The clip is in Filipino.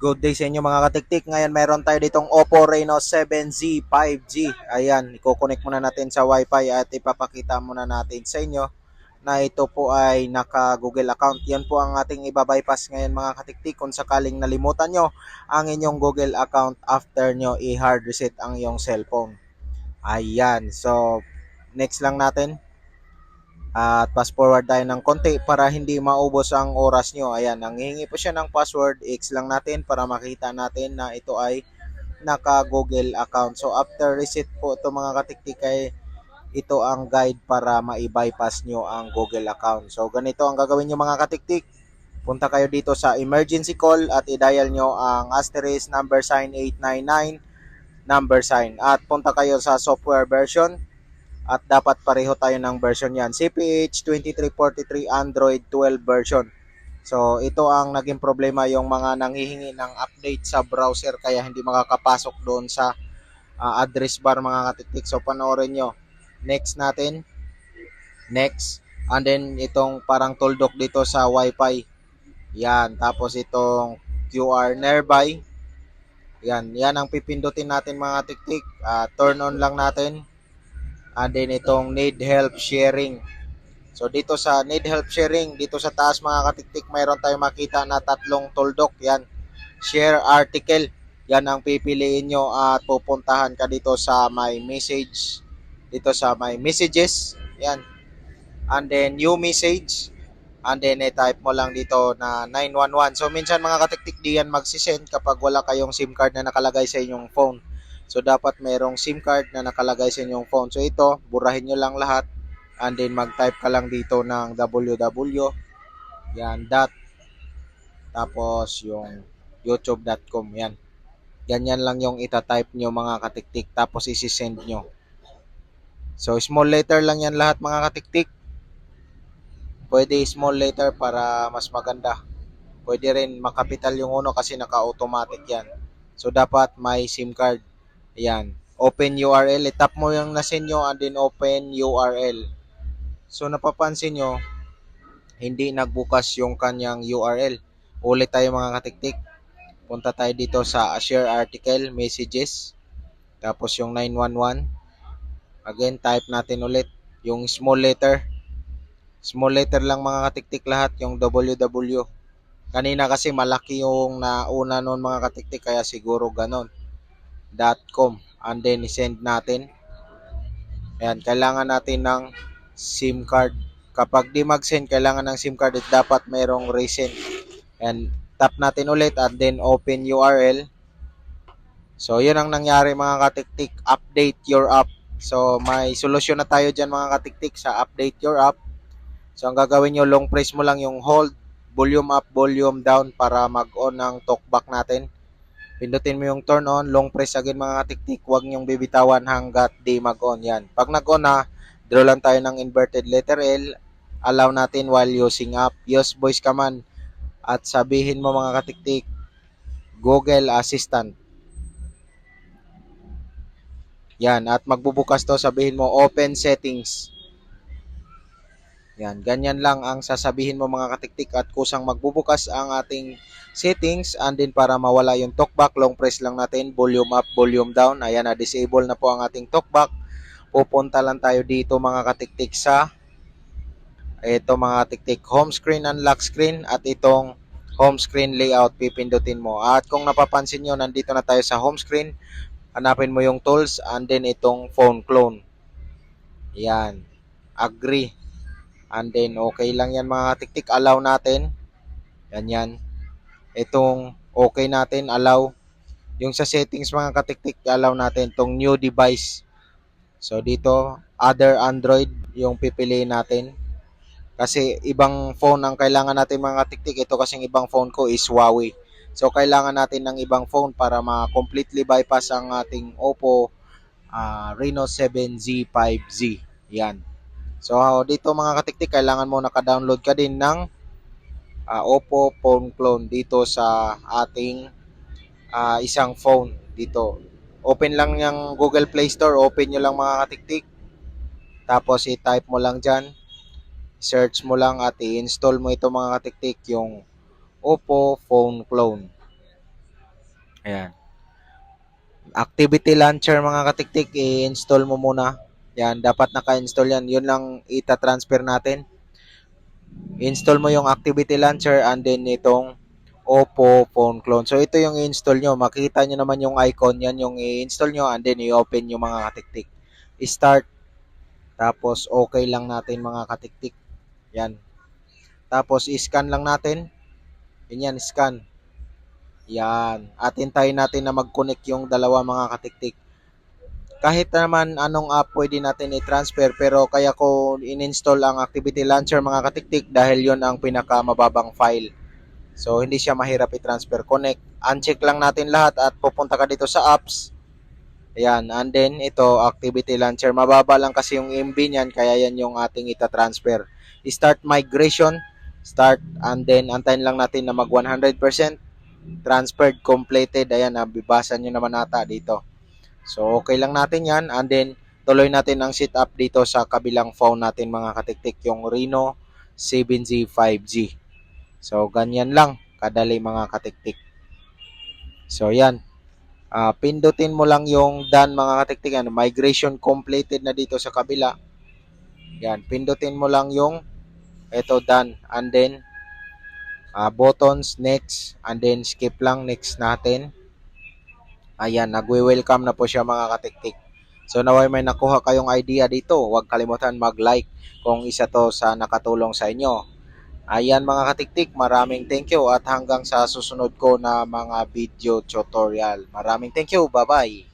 Good day sa inyo mga katiktik. Ngayon meron tayo ditong Oppo Reno 7Z 5G. Ayan, i-connect muna natin sa Wi-Fi at ipapakita muna natin sa inyo na ito po ay naka-Google account. Yan po ang ating ibabypass ngayon mga katiktik kung sakaling nalimutan nyo ang inyong Google account after nyo i-hard reset ang iyong cellphone. Ayan, so next lang natin. At fast forward tayo ng konti para hindi maubos ang oras nyo. Ayan, nanghihingi po siya ng password. X lang natin para makita natin na ito ay naka-Google account. So after reset po ito mga katiktik ay ito ang guide para ma-bypass nyo ang Google account. So ganito ang gagawin nyo mga katiktik. Punta kayo dito sa emergency call at i-dial nyo ang asterisk number sign 899 number sign. At punta kayo sa software version. At dapat pareho tayo ng version yan. CPH 2343 Android 12 version. So ito ang naging problema, yung mga nanghihingi ng update sa browser kaya hindi makakapasok doon sa address bar mga katiktik. So panoorin nyo. Next natin. Next. And then itong parang tuldok dito sa Wi-Fi. Yan. Tapos itong QR nearby. Yan. Yan ang pipindutin natin mga katiktik. Turn on lang natin. And then itong need help sharing. So dito sa need help sharing, dito sa taas mga katiktik, mayroon tayong makita na tatlong tuldok. Yan, share article. Yan ang pipiliin nyo at pupuntahan ka dito sa my message. Dito sa my messages. Yan. And then new message. And then i-type mo lang dito na 911. So minsan mga katiktik di yan magsisend kapag wala kayong SIM card na nakalagay sa inyong phone. So, dapat merong SIM card na nakalagay sa inyong phone. So, ito, burahin nyo lang lahat. And then, mag-type ka lang dito ng www. Yan, dot. Tapos, yung youtube.com. Yan. Ganyan lang yung itatype nyo mga katiktik. Tapos, isi-send nyo. So, small letter lang yan lahat mga katiktik. Pwede small letter para mas maganda. Pwede rin makapital yung uno kasi naka-automatic yan. So, dapat may SIM card. Ayan. Open URL. I-tap mo yung nasend nyo and then open URL. So, napapansin nyo, hindi nagbukas yung kanyang URL. Ulit tayo mga katiktik. Punta tayo dito sa share article, messages. Tapos yung 911. Again, type natin ulit yung small letter. Small letter lang mga katiktik lahat, yung www. Kanina kasi malaki yung nauna nun mga katiktik, kaya siguro ganon. .com and then i-send natin. Ayan, kailangan natin ng SIM card. Kapag di mag-send, kailangan ng SIM card at dapat mayroong resend. And tap natin ulit and then open URL. So, yun ang nangyari mga katiktik. Update your app. So, may solusyon na tayo dyan mga katiktik sa update your app. So, ang gagawin nyo, long press mo lang yung hold, volume up, volume down para mag-on ang talkback natin. Pindutin mo yung turn on, long press again mga katiktik, huwag nyong bibitawan hanggat di mag-on. Yan. Pag nag-on na, draw lang tayo ng inverted letter L, allow natin while using app, use voice command, at sabihin mo mga katiktik, Google Assistant. Yan, at magbubukas to, sabihin mo, open settings. Yan, ganyan lang ang sasabihin mo mga katiktik at kusang magbubukas ang ating settings and then para mawala yung talkback, long press lang natin, volume up, volume down. Ayan, na-disable na po ang ating talkback. Pupunta lang tayo dito mga katiktik sa ito mga katiktik, home screen and lock screen at itong home screen layout, pipindutin mo. At kung napapansin nyo, nandito na tayo sa home screen. Hanapin mo yung tools and then itong phone clone. Yan, agree. And then, okay lang yan mga katiktik. Allow natin. Ganyan. Itong okay natin, allow. Yung sa settings mga katiktik, allow natin itong new device. So, dito, other Android yung pipiliin natin. Kasi ibang phone ang kailangan natin mga katiktik. Ito kasing ibang phone ko is Huawei. So, kailangan natin ng ibang phone para ma-completely bypass ang ating Oppo Reno 7Z 5Z. Yan. So, dito mga katiktik, kailangan mo naka-download ka din ng Oppo phone clone dito sa ating isang phone dito. Open lang yung Google Play Store, open nyo lang mga katiktik. Tapos i-type mo lang dyan, search mo lang at i-install mo ito mga katiktik, yung Oppo phone clone. Ayan. Activity launcher mga katiktik, i-install mo muna. Yan, dapat naka-install yan. Yun lang ita-transfer natin. Install mo yung activity launcher and then itong Oppo phone clone. So ito yung i-install nyo. Makikita nyo naman yung icon. Yan yung i-install nyo and then i-open yung mga katiktik. I-start. Tapos okay lang natin mga katiktik. Yan. Tapos i-scan lang natin. Yan, scan. Yan. At hintayin natin na mag-connect yung dalawa mga katiktik. Kahit naman anong app pwede natin i-transfer, pero kaya ko in-install ang Activity Launcher mga katiktik dahil yon ang pinakamababang file. So hindi siya mahirap i-transfer. Connect. Uncheck lang natin lahat at pupunta ka dito sa apps. Ayan. And then ito, Activity Launcher. Mababa lang kasi yung MB niyan, kaya yan yung ating ita-transfer. Start migration. Start and then antayin lang natin na mag 100% transferred, completed. Ayan, nabibasa nyo naman ata dito. So, okay lang natin yan. And then, tuloy natin ang setup dito sa kabilang phone natin mga katiktik, yung Reno 7Z 5G. So, ganyan lang. Kadali mga katiktik. So, yan. Pindutin mo lang yung done mga katiktik. Yan. Migration completed na dito sa kabila. Yan. Pindutin mo lang yung ito done. And then, buttons, next. And then, skip lang. Next natin. Ayan, nagwe-welcome na po siya mga katiktik. So naway may nakuha kayong idea dito, huwag kalimutan mag-like kung isa to sa nakatulong sa inyo. Ayan mga katiktik, maraming thank you at hanggang sa susunod ko na mga video tutorial. Maraming thank you, bye-bye!